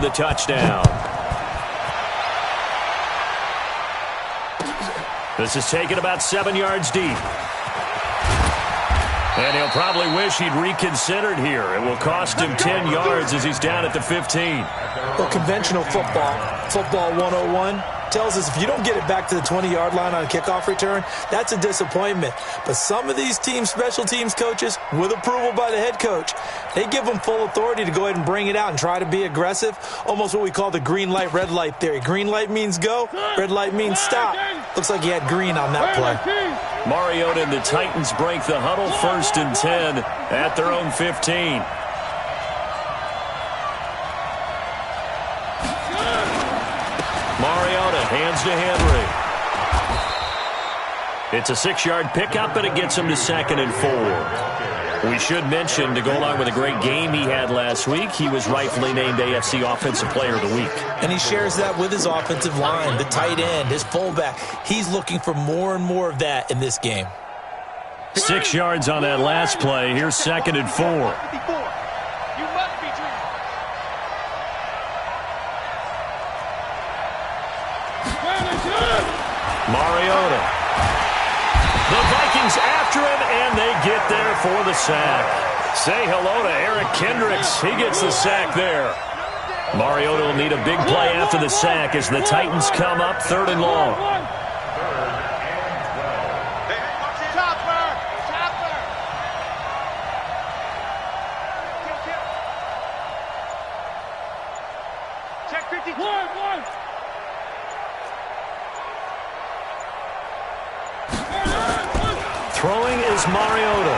The touchdown. This is taken about 7 yards deep. And he'll probably wish he'd reconsidered here. It will cost him 10 yards as he's down at the 15. Well, conventional football 101, tells us if you don't get it back to the 20-yard line on a kickoff return, that's a disappointment. But some of these special teams coaches, with approval by the head coach, they give them full authority to go ahead and bring it out and try to be aggressive, almost what we call the green light, red light theory. Green light means go, red light means stop. Looks like he had green on that play. Mariota and the Titans break the huddle, 1st and 10 at their own 15. Mariota hands to Henry. It's a 6-yard pickup, and it gets him to 2nd and 4. We should mention, to go along with a great game he had last week, he was rightfully named AFC Offensive Player of the Week. And he shares that with his offensive line, the tight end, his fullback. He's looking for more and more of that in this game. 6 yards on that last play. Here's 2nd and 4. Mariota. The Vikings after him, and they get there for the sack. Say hello to Eric Kendricks. He gets the sack there. Mariota will need a big play after the sack as the Titans come up 3rd and long. Check 52. Throwing is Mariota.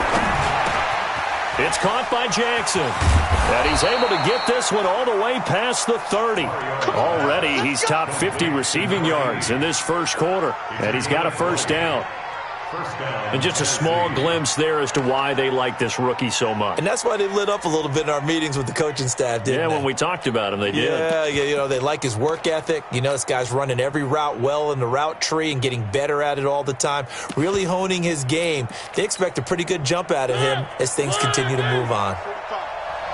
It's caught by Jackson. And he's able to get this one all the way past the 30. Already, he's top 50 receiving yards in this first quarter. And he's got a 1st down. And just a small glimpse there as to why they like this rookie so much. And that's why they lit up a little bit in our meetings with the coaching staff, didn't they? Yeah, when we talked about him, they did. Yeah, you know, they like his work ethic. You know, this guy's running every route well in the route tree and getting better at it all the time, really honing his game. They expect a pretty good jump out of him as things continue to move on.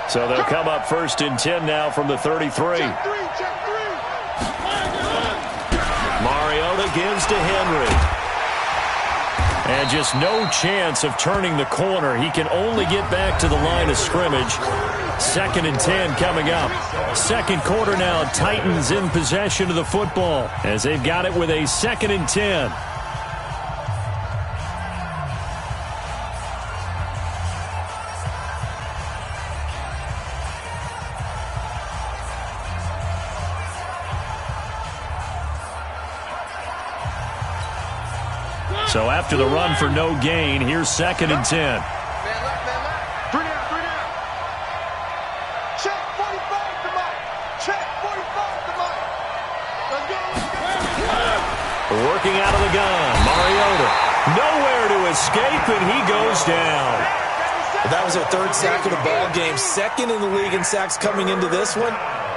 So they'll come up 1st and 10 now from the 33. Mariota gives to Henry. And just no chance of turning the corner. He can only get back to the line of scrimmage. 2nd and 10 coming up. Second quarter now. Titans in possession of the football as they've got it with a 2nd and 10. So after the run for no gain, here's 2nd and 10. Man left. 3 down. Check 45 to Mike. Check 45 to Mike. Let's go. Working out of the gun. Mariota. Nowhere to escape, and he goes down. Well, that was their 3rd sack of the ball game. 2nd in the league in sacks coming into this one.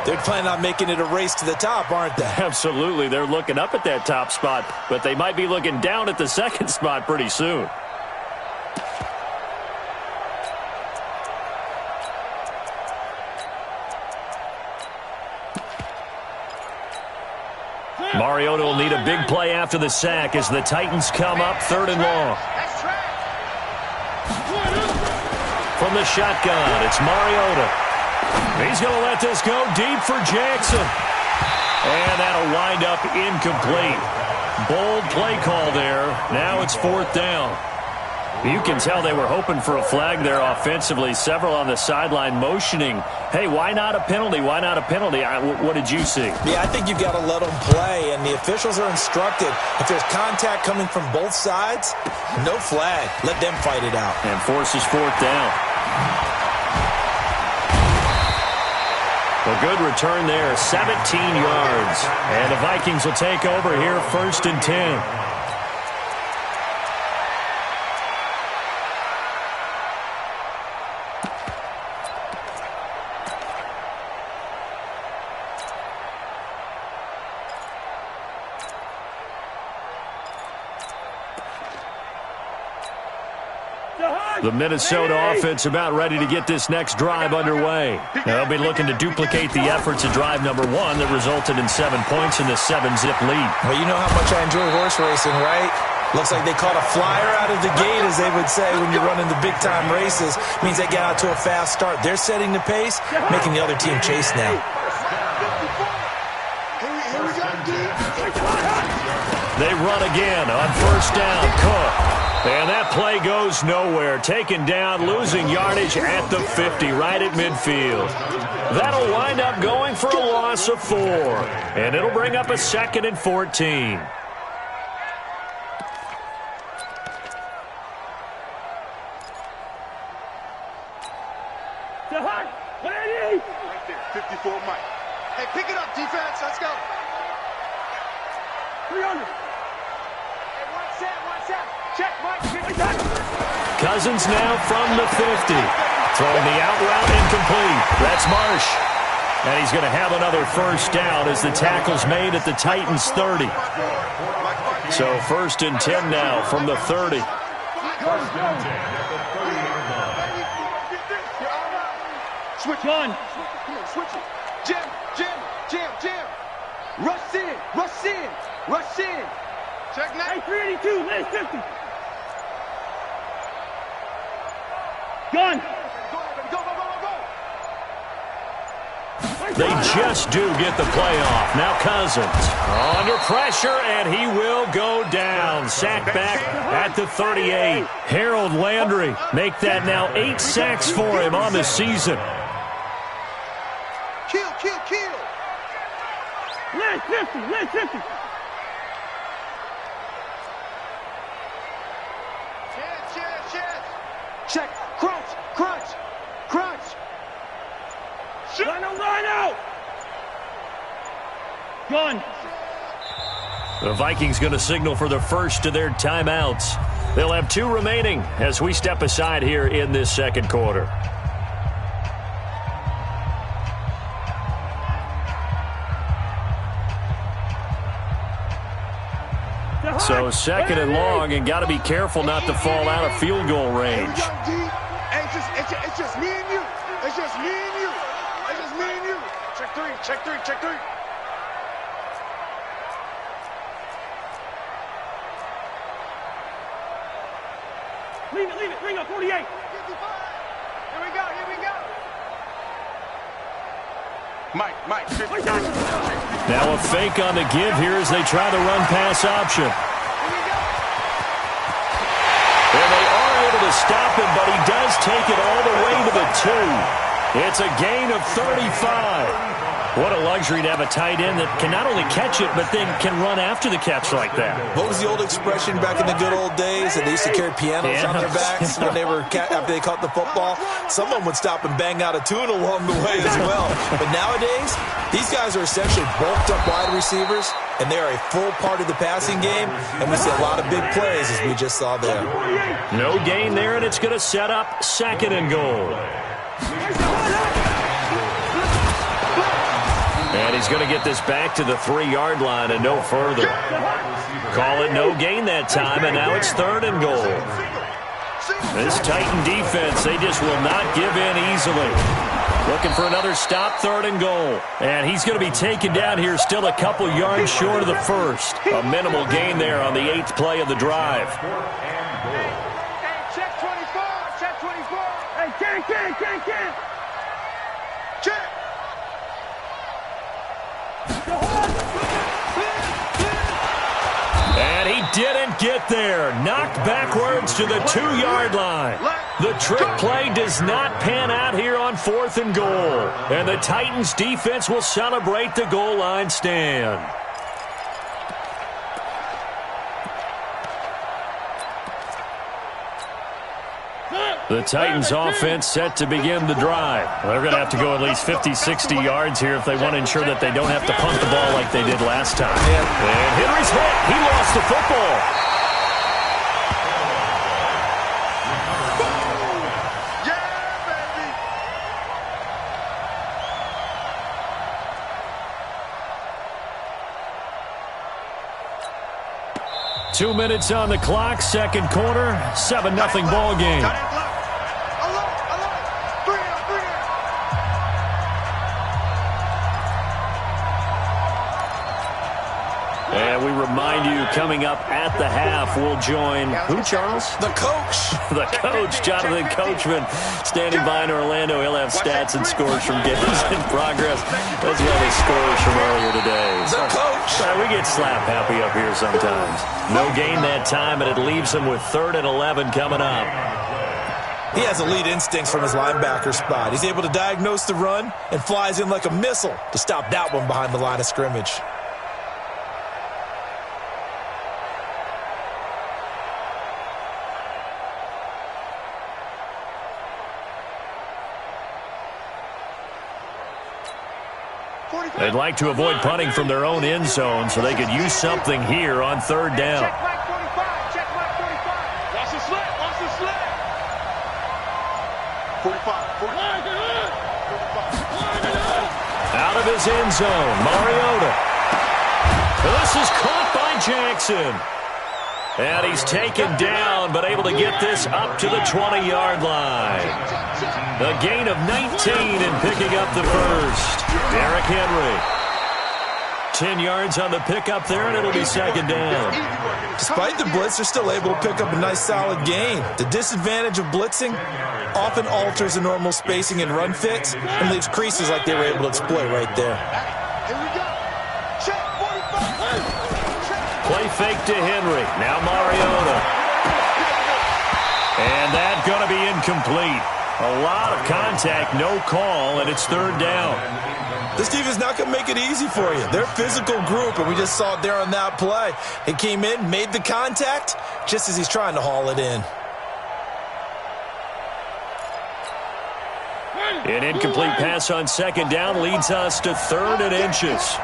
They're planning on making it a race to the top, aren't they? Absolutely. They're looking up at that top spot, but they might be looking down at the 2nd spot pretty soon. Mariota will need a big play after the sack as the Titans come up 3rd and long. From the shotgun, it's Mariota. He's going to let this go deep for Jackson. And that'll wind up incomplete. Bold play call there. Now it's 4th down. You can tell they were hoping for a flag there offensively. Several on the sideline motioning, hey, why not a penalty? Why not a penalty? What did you see? Yeah, I think you've got to let them play, and the officials are instructed. If there's contact coming from both sides, no flag. Let them fight it out. And forces 4th down. A good return there, 17 yards. And the Vikings will take over here, 1st and 10. The Minnesota offense about ready to get this next drive underway. They'll be looking to duplicate the efforts of drive number 1 that resulted in 7 points in the 7-zip lead. Well, you know how much I enjoy horse racing, right? Looks like they caught a flyer out of the gate, as they would say when you're running the big-time races. Means they get out to a fast start. They're setting the pace, making the other team chase now. They run again on first down. Cook. And that play goes nowhere. Taken down, losing yardage at the 50, right at midfield. That'll wind up going for a loss of 4. And it'll bring up a 2nd and 14. Right there, 54 Mike. Hey, pick it up, defense. Let's go. 300. Hey, one set. Check, Mike. Cousins now from the 50. Throwing the out route incomplete. That's Marsh. And he's going to have another first down as the tackle's made at the Titans' 30. So 1st and 10 now from the 30. Switch on. Come on, switch it. Jam. Rush in. Check now. Hey, 382, last 50. Gun. Go. They just do get the play off. Now Cousins under pressure, and he will go down. Sacked back at the 38. Harold Landry make that now 8 sacks for him on the season. Kill. Last 50. Chance. Check. Crunch. Line out. Gun. The Vikings going to signal for the first of their timeouts. They'll have 2 remaining as we step aside here in this second quarter. So 2nd and long, and got to be careful not to fall out of field goal range. It's just me and you. Check three. Leave it. Bring up 48. Here we go. Mike. Now a fake on the give here as they try the run-pass option. And they are able to stop him, but he does take it all the way to the 2. It's a gain of 35. What a luxury to have a tight end that can not only catch it, but then can run after the catch like that. What was the old expression back in the good old days that they used to carry pianos on their backs when they were after they caught the football? Someone would stop and bang out a tune along the way as well. But nowadays, these guys are essentially bulked up wide receivers, and they are a full part of the passing game, and we see a lot of big plays as we just saw there. No gain there, and it's going to set up 2nd and goal. And he's going to get this back to the 3-yard line and no further. Call it no gain that time, and now it's 3rd and goal. This Titan defense, they just will not give in easily. Looking for another stop, 3rd and goal. And he's going to be taken down here still a couple yards short of the first. A minimal gain there on the 8th play of the drive. Hey, check 24. Hey, can't. Check. And he didn't get there. Knocked backwards to the 2-yard line. The trick play does not pan out here on 4th and goal. And the Titans defense will celebrate the goal line stand. The Titans offense set to begin the drive. They're going to have to go at least 50, 60 yards here if they want to ensure that they don't have to punt the ball like they did last time. And Henry's hit. He lost the football. 2 minutes on the clock, second quarter, 7-0 ball game. And we remind you, coming up at the half, we'll join who, Charles? The coach. The coach, Jonathan Coachman, standing by in Orlando. He'll have stats and scores from games in progress, as well as scores from earlier today. The coach. We get slap happy up here sometimes. No gain that time, and it leaves him with 3rd and 11 coming up. He has elite instincts from his linebacker spot. He's able to diagnose the run and flies in like a missile to stop that one behind the line of scrimmage. They'd like to avoid punting from their own end zone so they could use something here on 3rd down. Check mark 45. Check mark 45. Watch the slip. Watch the slip. 45. 45. Out of his end zone, Mariota. This is caught by Jackson. And he's taken down, but able to get this up to the 20-yard line. A gain of 19 and picking up the first. Derrick Henry. 10 yards on the pickup there, and it'll be 2nd down. Despite the blitz, they're still able to pick up a nice, solid gain. The disadvantage of blitzing often alters the normal spacing and run fits and leaves creases like they were able to exploit right there. Here we go. Check 45. Play fake to Henry. Now Mariota. And that's going to be incomplete. A lot of contact, no call, and it's 3rd down. This team is not going to make it easy for you. They're a physical group, and we just saw it there on that play. He came in, made the contact, just as he's trying to haul it in. An incomplete pass on 2nd down leads us to 3rd and inches.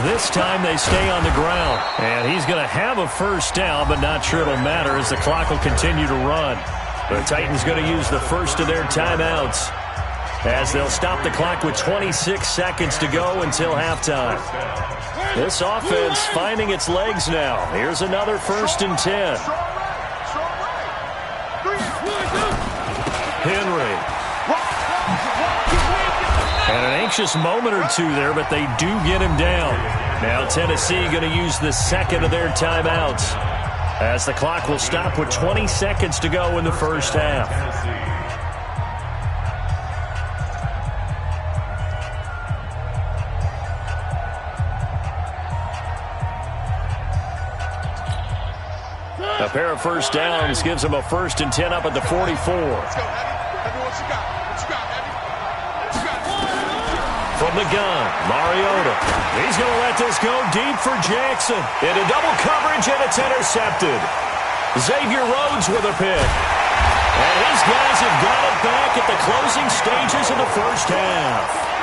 This time they stay on the ground. And he's going to have a 1st down, but not sure it'll matter as the clock will continue to run. The Titans going to use the first of their timeouts as they'll stop the clock with 26 seconds to go until halftime. This offense finding its legs now. Here's another 1st and 10. Henry. And an anxious moment or two there, but they do get him down. Now Tennessee going to use the 2nd of their timeouts as the clock will stop with 20 seconds to go in the first half. A pair of 1st downs gives them a 1st and 10 up at the 44. Let's go, Heavy. Heavy, what you got? What you got, Heavy? What you got? From the gun, Mariota. He's going to let this go deep for Jackson. Into double coverage, and it's intercepted. Xavier Rhodes with a pick. And his guys have got it back at the closing stages of the first half.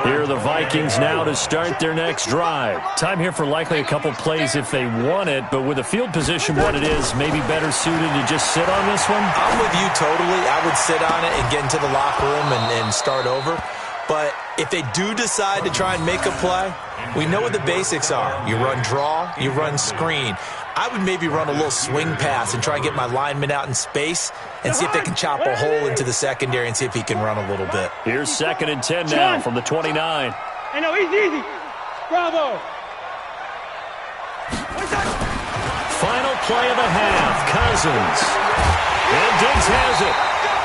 Here are the Vikings now to start their next drive. Time here for likely a couple plays if they want it, but with the field position what it is, maybe better suited to just sit on this one? I'm with you totally. I would sit on it and get into the locker room and start over. But if they do decide to try and make a play, we know what the basics are. You run draw, you run screen. I would maybe run a little swing pass and try and get my lineman out in space and see if they can chop a hole into the secondary and see if he can run a little bit. Here's 2nd and 10 now from the 29. Hey, no, easy. Bravo. Final play of the half, Cousins. And Diggs has it.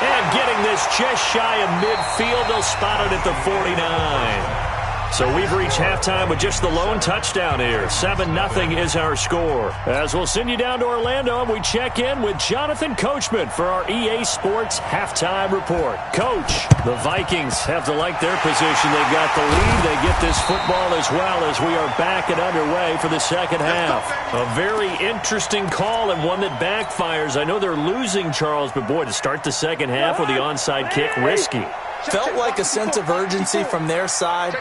And getting this just shy of midfield, they'll spot it at the 49. So we've reached halftime with just the lone touchdown here. 7-0 is our score. As we'll send you down to Orlando, and we check in with Jonathan Coachman for our EA Sports Halftime Report. Coach, the Vikings have to like their position. They've got the lead. They get this football as well as we are back and underway for the second half. A very interesting call and one that backfires. I know they're losing, Charles, but boy, to start the second half with the onside kick, risky. Felt like a sense of urgency from their side,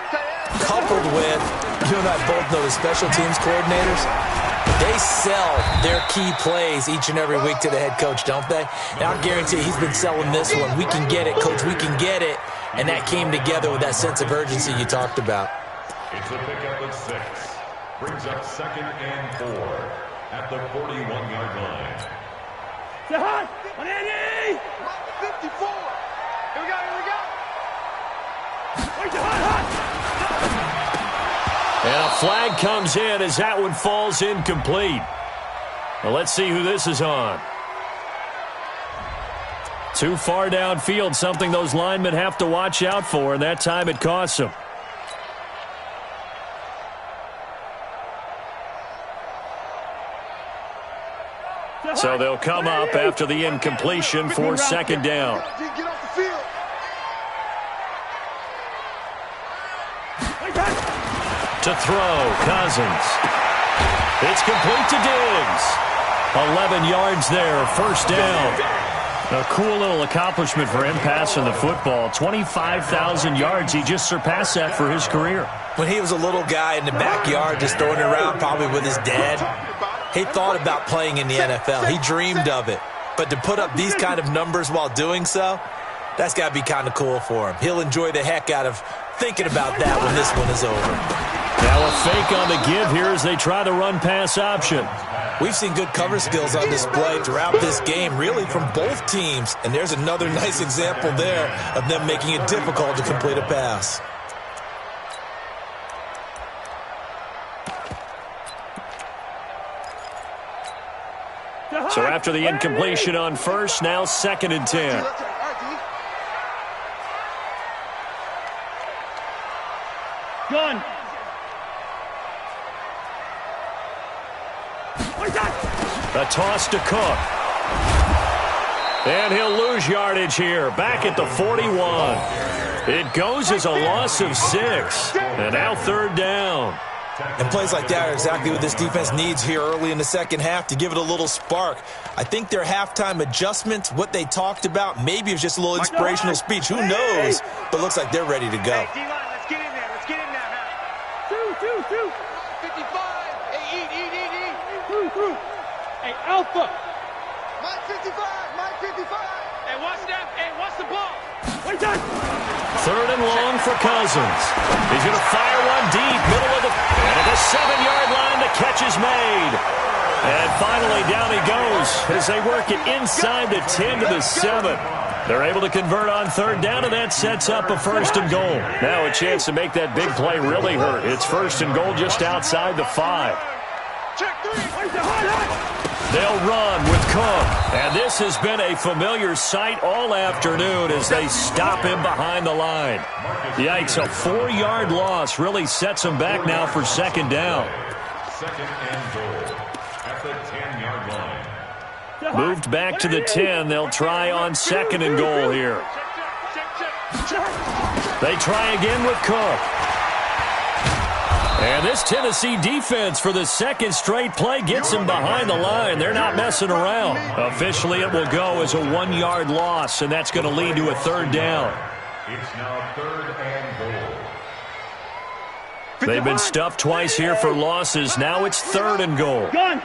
coupled with, you and I both know the special teams coordinators, they sell their key plays each and every week to the head coach, don't they? And I'll guarantee he's been selling this one. We can get it, coach, we can get it. And that came together with that sense of urgency you talked about. It's a pickup at 6. Brings up 2nd and 4 at the 41-yard line. Hot! 180! 54. Here we go, here we go. Wait, hot! And a flag comes in as that one falls incomplete. Well, let's see who this is on. Too far downfield, something those linemen have to watch out for, and that time it costs them. So they'll come up after the incompletion for 2nd down. Get off the field. To throw, Cousins. It's complete to Diggs. 11 yards there, 1st down. A cool little accomplishment for him passing the football. 25,000 yards. He just surpassed that for his career. When he was a little guy in the backyard just throwing it around probably with his dad, he thought about playing in the NFL. He dreamed of it. But to put up these kind of numbers while doing so, that's got to be kind of cool for him. He'll enjoy the heck out of thinking about that when this one is over. Now a fake on the give here as they try the run-pass option. We've seen good cover skills on display throughout this game, really from both teams. And there's another nice example there of them making it difficult to complete a pass. So after the incompletion on 1st, now 2nd and 10. Gun! A toss to Cook. And he'll lose yardage here. Back at the 41. It goes as a loss of 6. And now 3rd down. And plays like that are exactly what this defense needs here early in the second half to give it a little spark. I think their halftime adjustments, what they talked about, maybe it was just a little inspirational speech. Who knows? But looks like they're ready to go. Hey, D-line, let's get in there. Let's get in there now. Two. 55. Hey, eat. Through. Hey, Alpha. Mike 55. Mike 55. Hey, watch that. Hey, watch the ball. Wait, that. 3rd and long for Cousins. He's going to fire one deep, middle of the... And at the 7-yard line, the catch is made. And finally, down he goes as they work it inside the 10 to the 7. They're able to convert on 3rd down, and that sets up a 1st and goal. Now a chance to make that big play really hurt. It's 1st and goal just outside the 5. Check 3. They'll run with Cook. And this has been a familiar sight all afternoon as they stop him behind the line. Yikes, a 4-yard loss really sets them back now for 2nd down. 2nd and goal at the 10-yard line. Moved back to the 10. They'll try on 2nd and goal here. They try again with Cook. And this Tennessee defense for the 2nd straight play gets him behind the line. They're not messing around. Officially, it will go as a 1-yard loss, and that's going to lead to a 3rd down. It's now 3rd and goal. They've been stuffed twice here for losses. Now it's 3rd and goal. Gun!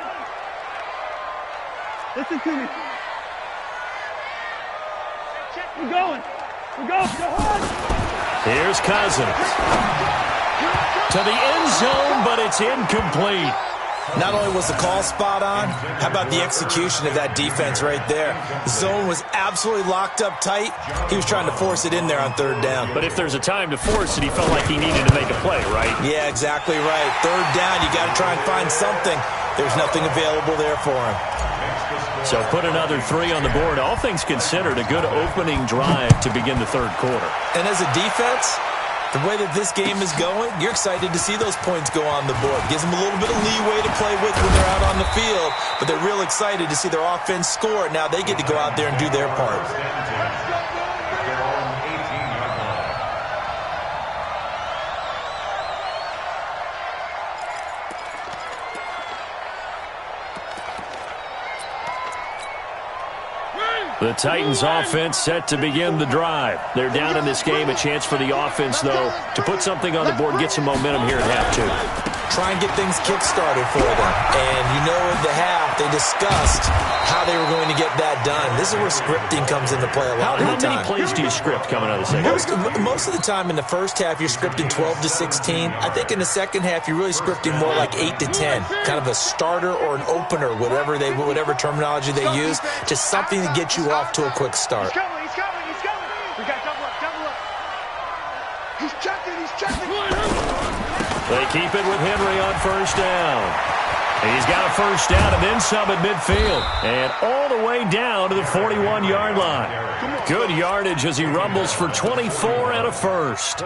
Listen to me. We're going. Go hard. Here's Cousins. To the end zone, but it's incomplete. Not only was the call spot on, how about the execution of that defense right there? The zone was absolutely locked up tight. He was trying to force it in there on 3rd down. But if there's a time to force it, he felt like he needed to make a play, right? Yeah, exactly right. 3rd down, you got to try and find something. There's nothing available there for him. So put another 3 on the board. All things considered, a good opening drive to begin the 3rd quarter. And as a defense, the way that this game is going, you're excited to see those points go on the board. Gives them a little bit of leeway to play with when they're out on the field, but they're real excited to see their offense score. Now they get to go out there and do their part. The Titans offense set to begin the drive. They're down in this game. A chance for the offense, though, to put something on the board, get some momentum here at half two. Try and get things kick-started for them. And you know in the half, they discussed how they were going to get that done. This is where scripting comes into play a lot of the time. How many plays do you script coming out of the second? Most of the time in the first half, you're scripting 12 to 16. I think in the second half, you're really scripting more like 8 to 10. Kind of a starter or an opener, whatever terminology they use. Just something to get you off to a quick start. He's coming. We got double up. He's checking. They keep it with Henry on first down. He's got a first down and then some at midfield. And all the way down to the 41-yard line. Good yardage as he rumbles for 24 and a first.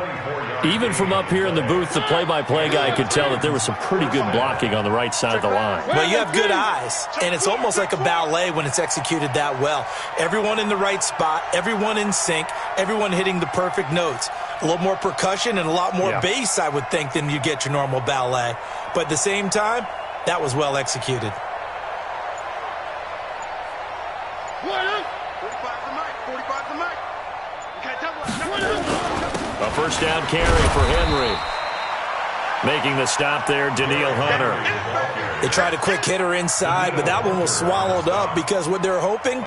Even from up here in the booth, the play-by-play guy could tell that there was some pretty good blocking on the right side of the line. Well, you have good eyes, and it's almost like a ballet when it's executed that well. Everyone in the right spot, everyone in sync, everyone hitting the perfect notes. A little more percussion and a lot more bass, I would think, than you get your normal ballet. But at the same time, that was well executed. 45 the mic. We got double up. A first down carry for Henry. Making the stop there, Daniil Hunter. They tried a quick hitter inside, but that one was swallowed up because what they're hoping,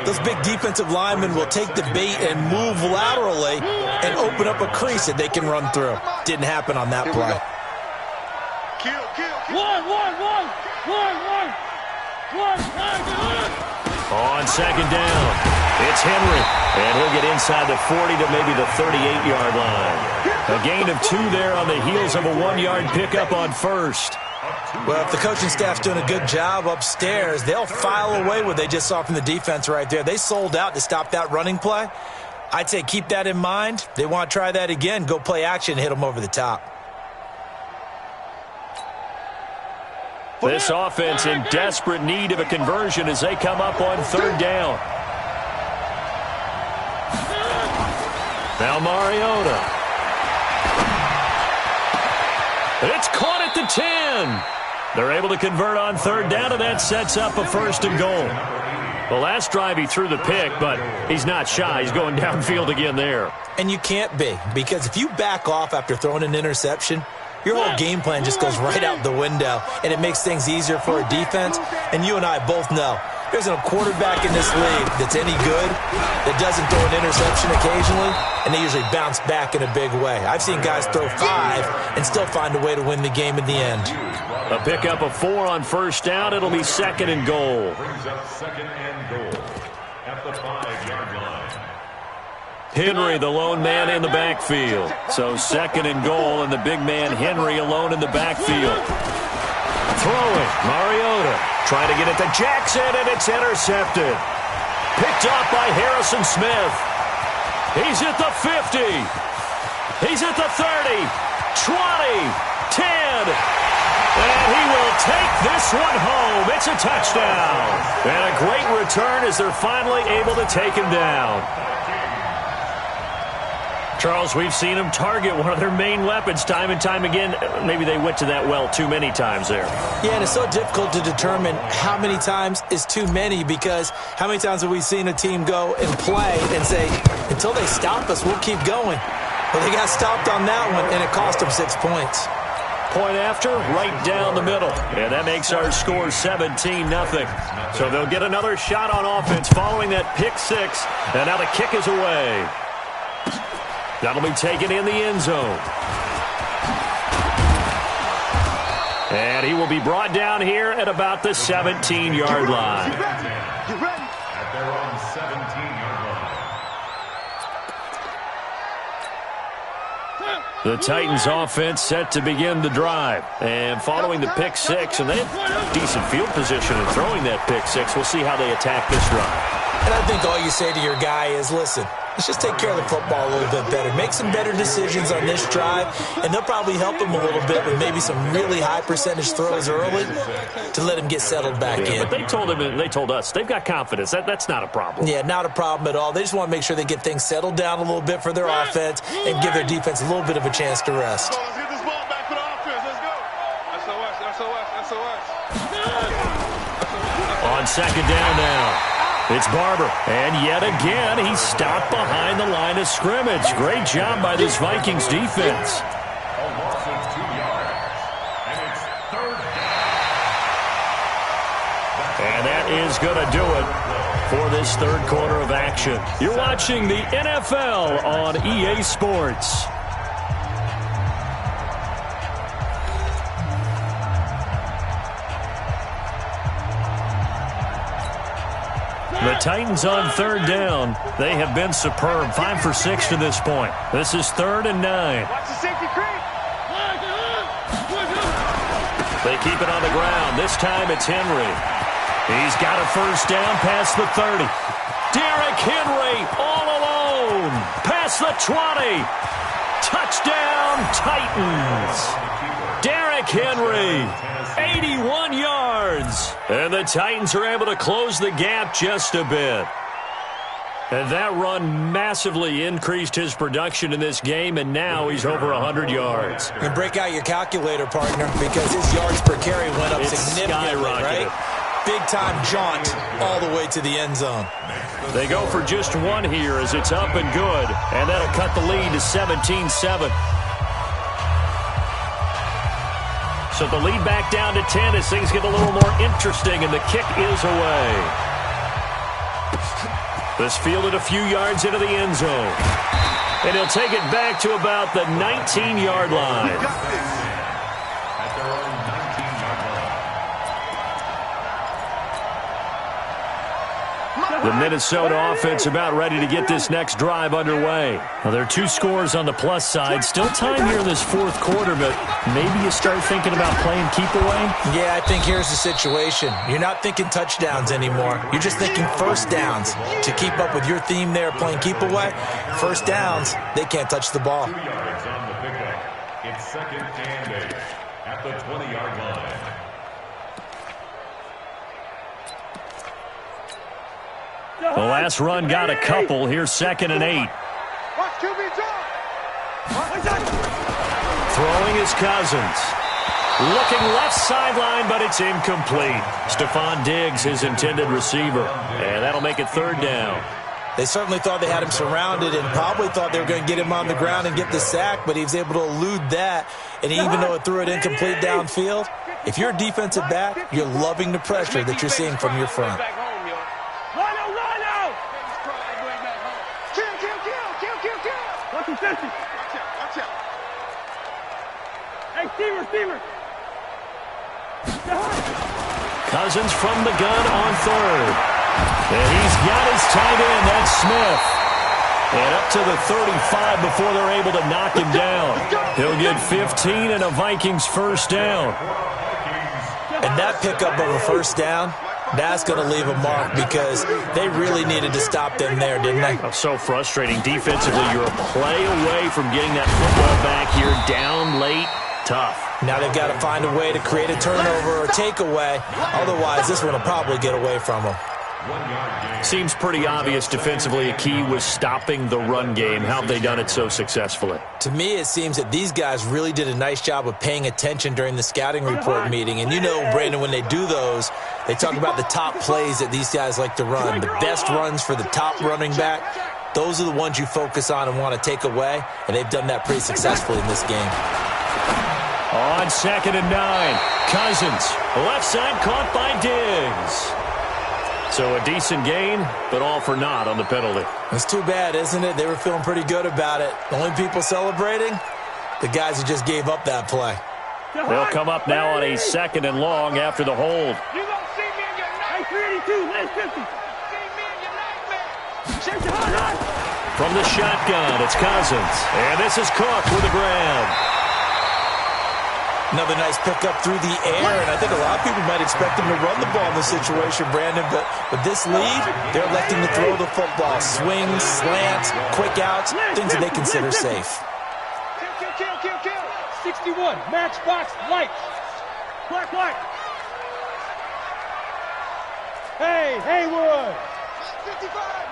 those big defensive linemen will take the bait and move laterally and open up a crease that they can run through. Didn't happen on that play. Kill. On second down, it's Henry, and he'll get inside the 40 to maybe the 38-yard line. A gain of 2 there on the heels of a 1-yard pickup on first. Well, if the coaching staff's doing a good job upstairs, they'll file away what they just saw from the defense right there. They sold out to stop that running play. I'd say keep that in mind. They want to try that again. Go play action, hit them over the top. This offense in desperate need of a conversion as they come up on third down. Now Mariota. It's caught at the 10. They're able to convert on third down, and that sets up a first and goal. The last drive he threw the pick, but he's not shy. He's going downfield again there. And you can't be, because if you back off after throwing an interception, your whole game plan just goes right out the window, and it makes things easier for a defense. And you and I both know there's a quarterback in this league that's any good that doesn't throw an interception occasionally, and they usually bounce back in a big way. I've seen guys throw 5 and still find a way to win the game in the end. A pickup of 4 on first down. It'll be second and goal. Brings up second and goal at the 5-yard line. Henry, the lone man in the backfield. So second and goal, and the big man Henry alone in the backfield. Throwing, Mariota trying to get it to Jackson, and it's intercepted. Picked off by Harrison Smith. He's at the 50. He's at the 30, 20, 10. And he will take this one home. It's a touchdown. And a great return as they're finally able to take him down. Charles, we've seen them target one of their main weapons time and time again. Maybe they went to that well too many times there. Yeah, and it's so difficult to determine how many times is too many, because how many times have we seen a team go and play and say, until they stop us, we'll keep going. Well, they got stopped on that one, and it cost them 6 points. Point after, right down the middle. And that makes our score 17-0. So they'll get another shot on offense following that pick 6. And now the kick is away. That'll be taken in the end zone. And he will be brought down here at about the 17-yard line. At their own 17-yard line. The Titans offense set to begin the drive. And following the pick 6, and they have decent field position in throwing that pick 6. We'll see how they attack this drive. And I think all you say to your guy is, listen, let's just take care of the football a little bit better. Make some better decisions on this drive, and they'll probably help him a little bit with maybe some really high percentage throws early to let him get settled back in. But they told him, and they told us, they've got confidence. That's not a problem. Yeah, not a problem at all. They just want to make sure they get things settled down a little bit for their offense and give their defense a little bit of a chance to rest. Let's get this ball back for the offense. Let's go. SOS. On second down now. It's Barber. And yet again, he stopped behind the line of scrimmage. Great job by this Vikings defense. A loss of 2 yards. And it's third down. And that is going to do it for this third quarter of action. You're watching the NFL on EA Sports. The Titans on third down. They have been superb. 5 for 6 to this point. This is 3rd and 9. Watch the safety creep. They keep it on the ground. This time it's Henry. He's got a first down past the 30. Derrick Henry all alone. Past the 20. Touchdown, Titans. Derrick Henry, 81 yards. And the Titans are able to close the gap just a bit. And that run massively increased his production in this game, and now he's over 100 yards. And break out your calculator, partner, because his yards per carry went up significantly, right? Big-time jaunt all the way to the end zone. They go for just one here as it's up and good, and that'll cut the lead to 17-7. So the lead back down to 10 as things get a little more interesting, and the kick is away. This fielded a few yards into the end zone. And he'll take it back to about the 19-yard line. At their own 19-yard line. The Minnesota offense about ready to get this next drive underway. Well, there are 2 scores on the plus side. Still time here in this fourth quarter, but maybe you start thinking about playing keep away? Yeah, I think here's the situation. You're not thinking touchdowns anymore. You're just thinking first downs. To keep up with your theme there, playing keep away, first downs, they can't touch the ball. 2 yards on the pickup. It's 2nd and 8 at the 20-yard line. The last run got a couple. Here's 2nd and 8. Watch QB drop. Throwing is Cousins. Looking left sideline, but it's incomplete. Stephon Diggs, his intended receiver. And that'll make it 3rd down. They certainly thought they had him surrounded and probably thought they were going to get him on the ground and get the sack, but he was able to elude that. And even though it threw it incomplete downfield, if you're a defensive back, you're loving the pressure that you're seeing from your front. Watch out. Hey, Steamer. Cousins from the gun on 3rd. And he's got his tight end. That's Smith. And up to the 35 before they're able to knock him down. He'll get 15 and a Vikings first down. And that pickup of a first down, that's going to leave a mark because they really needed to stop them there, didn't they? Oh, so frustrating. Defensively, you're a play away from getting that football back here. Down late, tough. Now they've got to find a way to create a turnover or takeaway. Otherwise, this one will probably get away from them. Seems pretty obvious defensively. A key was stopping the run game. How have they done it so successfully? To me, it seems that these guys really did a nice job of paying attention during the scouting report meeting. And you know, Brandon, when they do those, they talk about the top plays that these guys like to run. The best runs for the top running back, those are the ones you focus on and want to take away. And they've done that pretty successfully in this game. On 2nd and 9, Cousins, left side caught by Diggs. So a decent gain, but all for naught on the penalty. It's too bad, isn't it? They were feeling pretty good about it. The only people celebrating, the guys who just gave up that play. They'll come up now on a 2nd and long after the hold. You gonna see me in your nightmare. 382, last 50. See me in your nightmare. Shake your heart. From the shotgun, it's Cousins. And this is Cook with a grab. Another nice pickup through the air, and I think a lot of people might expect him to run the ball in this situation, Brandon, but with this lead, they're electing to throw the football. Swings, slants, quick outs, things that they consider safe. Kill. 61, matchbox lights. Clark. Hey, Haywood. 55.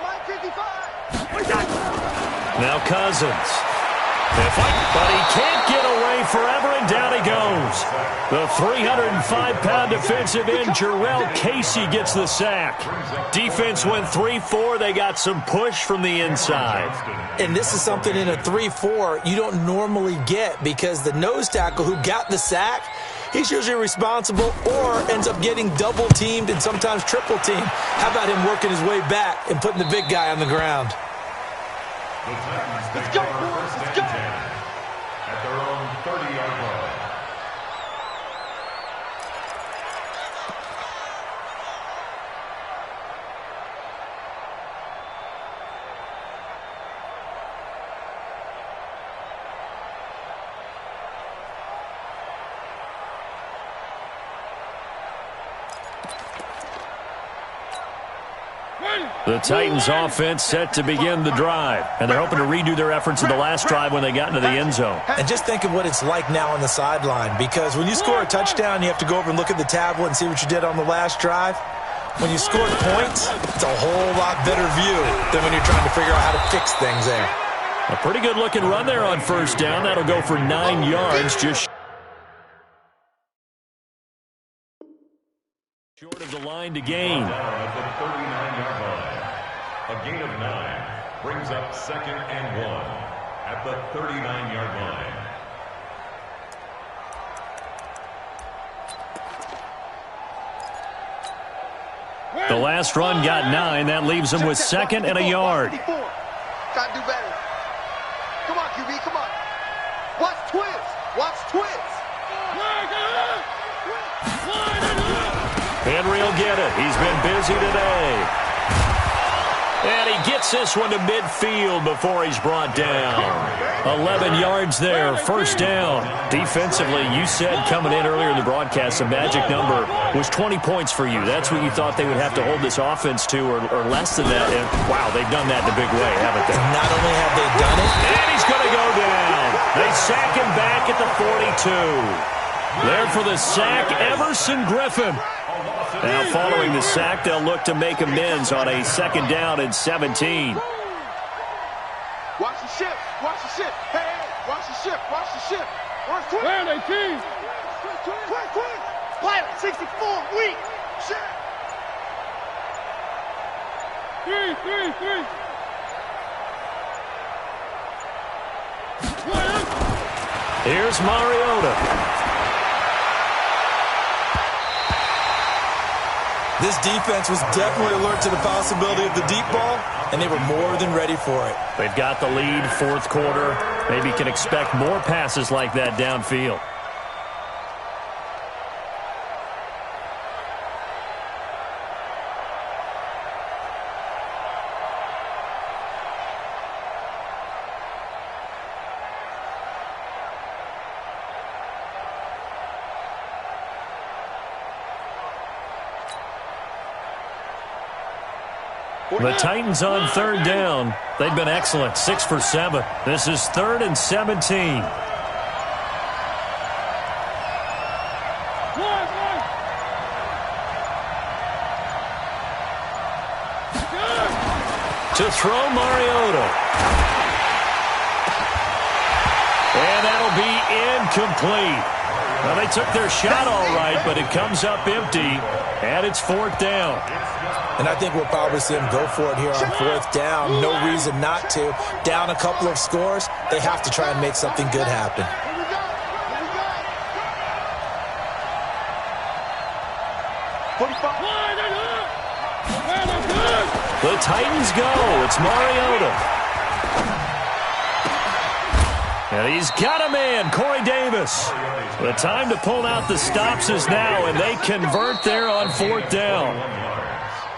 Now Cousins. But he can't get away forever, and down he goes. The 305-pound defensive end, Jarrell Casey, gets the sack. Defense went 3-4. They got some push from the inside. And this is something in a 3-4 you don't normally get because the nose tackle who got the sack, he's usually responsible or ends up getting double-teamed and sometimes triple-teamed. How about him working his way back and putting the big guy on the ground? Let's go, boys. Let's go. At their own 30-yard line. The Titans offense set to begin the drive, and they're hoping to redo their efforts in the last drive when they got into the end zone. And just think of what it's like now on the sideline, because when you score a touchdown, you have to go over and look at the tablet and see what you did on the last drive. When you scored points, it's a whole lot better view than when you're trying to figure out how to fix things there. A pretty good-looking run there on first down. That'll go for 9 yards, just short of the line to gain. At the 39-yard line. A gain of 9 brings up 2nd and 1 at the 39-yard line. The last run got 9. That leaves them with 2nd and a yard. Gotta do better. Come on, QB, come on. Watch twins. Watch twins. Henry will get it. He's been busy today. And he gets this one to midfield before he's brought down. 11 yards there, first down. Defensively, you said coming in earlier in the broadcast, the magic number was 20 points for you. That's what you thought they would have to hold this offense to, or less than that. And, wow, they've done that in a big way, haven't they? Not only have they done it, and he's going to go down. They sack him back at the 42. There for the sack, Everson Griffin. Now, following the sack, they'll look to make amends on a 2nd down and 17. Watch the ship. Watch the ship. Hey, hey, watch the ship. Watch the ship. Watch twins. Where are they, team? Twins. Pilot 64. Weak. Ship. 3. Here's Mariota. this defense was definitely alert to the possibility of the deep ball, and they were more than ready for it. They've got the lead, 4th quarter. Maybe can expect more passes like that downfield. The Titans on 3rd down. They've been excellent, 6 for 7. This is 3rd and 17. To throw, Mariota. And that'll be incomplete. Well, they took their shot all right, but it comes up empty, and it's 4th down. And I think we'll probably see them go for it here on 4th down. No reason not to. Down a couple of scores, they have to try and make something good happen. The Titans go. It's Mariota. And he's got a man, Corey Davis. The time to pull out the stops is now, and they convert there on 4th down.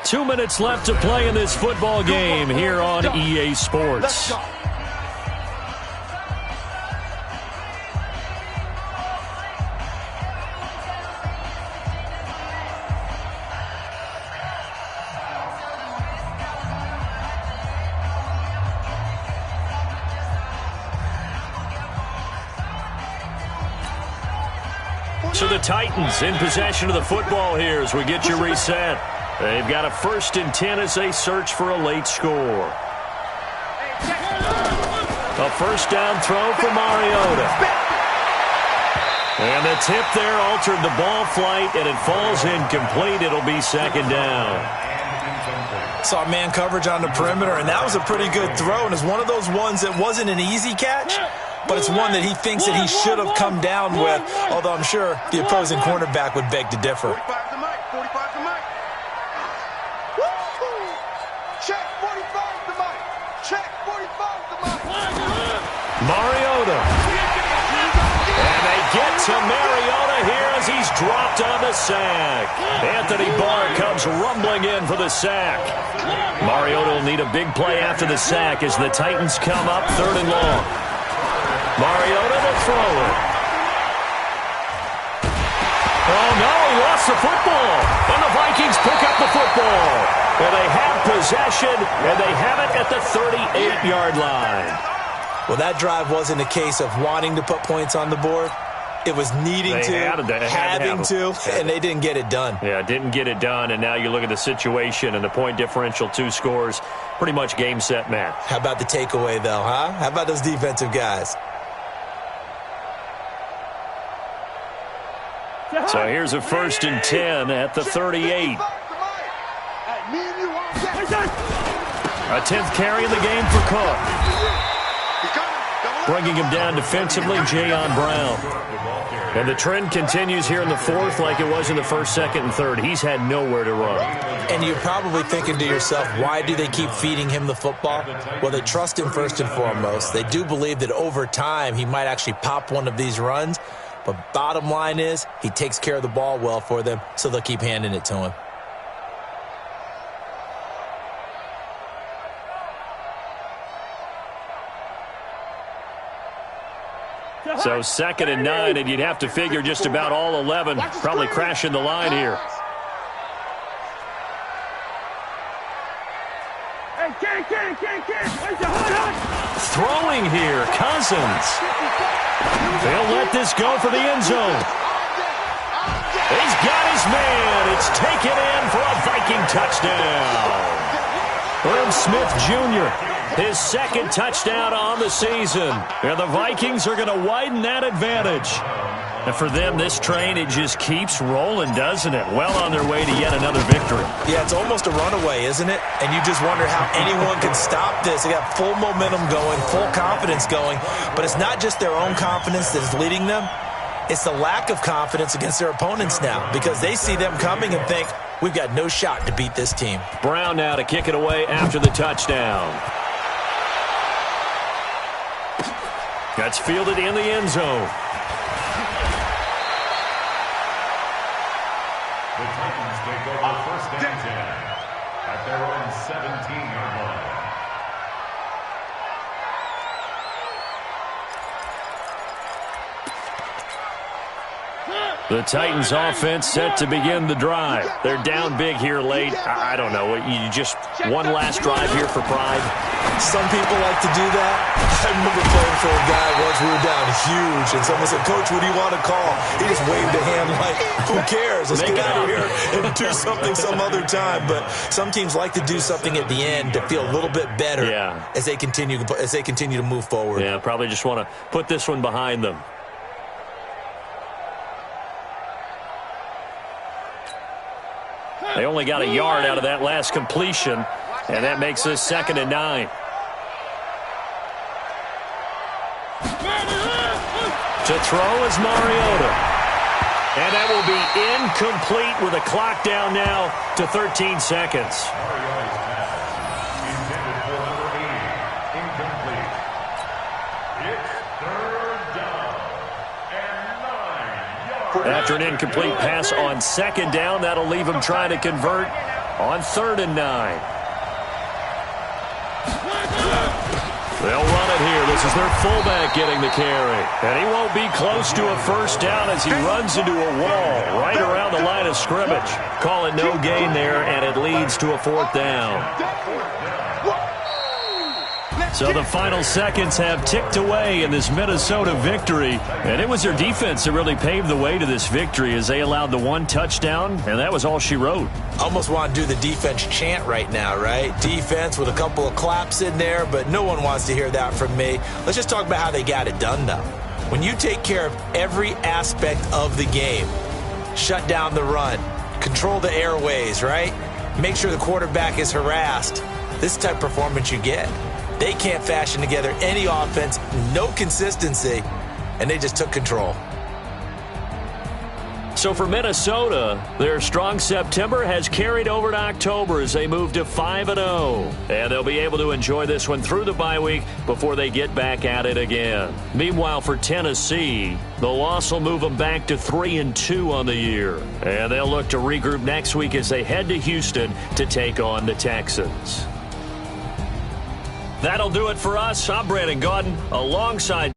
2 minutes left to play in this football game here on EA Sports. So the Titans in possession of the football here as we get you reset. They've got a 1st and 10 as they search for a late score. A 1st down throw for Mariota. And the tip there altered the ball flight, and it falls incomplete. It'll be second down. Saw man coverage on the perimeter, and that was a pretty good throw. And it's one of those ones that wasn't an easy catch, but it's one that he thinks that he should have come down with, although I'm sure the opposing cornerback would beg to differ. 45 to Mike. 45 to Mike. Woo! Check 45 to Mike. Check 45 to Mike. Mariota. And they get to Mariota here as he's dropped on the sack. Anthony Barr comes rumbling in for the sack. Mariota will need a big play after the sack as the Titans come up 3rd and long. Mariota to throw it. Oh, no, he lost the football. And the Vikings pick up the football. And they have possession, and they have it at the 38-yard line. Well, that drive wasn't a case of wanting to put points on the board. It was needing having to, and they didn't get it done. Yeah, didn't get it done, and now you look at the situation and the point differential, 2 scores, pretty much game, set, match. How about the takeaway, though, huh? How about those defensive guys? So here's a 1st and 10 at the 38. A 10th carry in the game for Cook. Bringing him down defensively, Jayon Brown. And the trend continues here in the 4th like it was in the 1st, 2nd, and 3rd. He's had nowhere to run. And you're probably thinking to yourself, why do they keep feeding him the football? Well, they trust him first and foremost. They do believe that over time he might actually pop one of these runs. But bottom line is, he takes care of the ball well for them, so they'll keep handing it to him. So 2nd and 9, and you'd have to figure just about all 11 probably crashing the line here. Hey, Throwing here, Cousins. They'll let this go for the end zone. He's got his man. It's taken in for a Viking touchdown. Irv Smith Jr., his 2nd touchdown on the season. And the Vikings are going to widen that advantage. And for them, this train, it just keeps rolling, doesn't it? Well on their way to yet another victory. Yeah, it's almost a runaway, isn't it? And you just wonder how anyone can stop this. They got full momentum going, full confidence going. But it's not just their own confidence that is leading them. It's the lack of confidence against their opponents now because they see them coming and think, we've got no shot to beat this team. Brown now to kick it away after the touchdown. That's fielded in the end zone. The Titans take over 1st and 10 at their own 17-yard line. The Titans offense set to begin the drive. They're down big here late. I don't know. You just one last drive here for pride. Some people like to do that. I remember playing for a guy once. We were down huge, and someone said, Coach, what do you want to call? He just waved a hand like, who cares? Let's get out of here and do something some other time. But some teams like to do something at the end to feel a little bit better as they continue to move forward. Yeah, probably just want to put this one behind them. They only got a yard out of that last completion, and that makes this 2nd and 9. To throw is Mariota. And that will be incomplete with a clock down now to 13 seconds. Mariota's pass intended for number 80, incomplete. It's 3rd down and 9 yards. After an incomplete pass on 2nd down, that'll leave them trying to convert on 3rd and 9. They'll run it here. This is their fullback getting the carry. And he won't be close to a 1st down as he runs into a wall right around the line of scrimmage. Call it no gain there, and it leads to a 4th down. So the final seconds have ticked away in this Minnesota victory. And it was their defense that really paved the way to this victory as they allowed the 1 touchdown, and that was all she wrote. Almost want to do the defense chant right now, right? Defense with a couple of claps in there, but no one wants to hear that from me. Let's just talk about how they got it done, though. When you take care of every aspect of the game, shut down the run, control the airways, right? Make sure the quarterback is harassed. This type of performance you get. They can't fashion together any offense, no consistency, and they just took control. So for Minnesota, their strong September has carried over to October as they move to 5-0. And they'll be able to enjoy this one through the bye week before they get back at it again. Meanwhile, for Tennessee, the loss will move them back to 3-2 on the year. And they'll look to regroup next week as they head to Houston to take on the Texans. That'll do it for us. I'm Brandon Gaudin alongside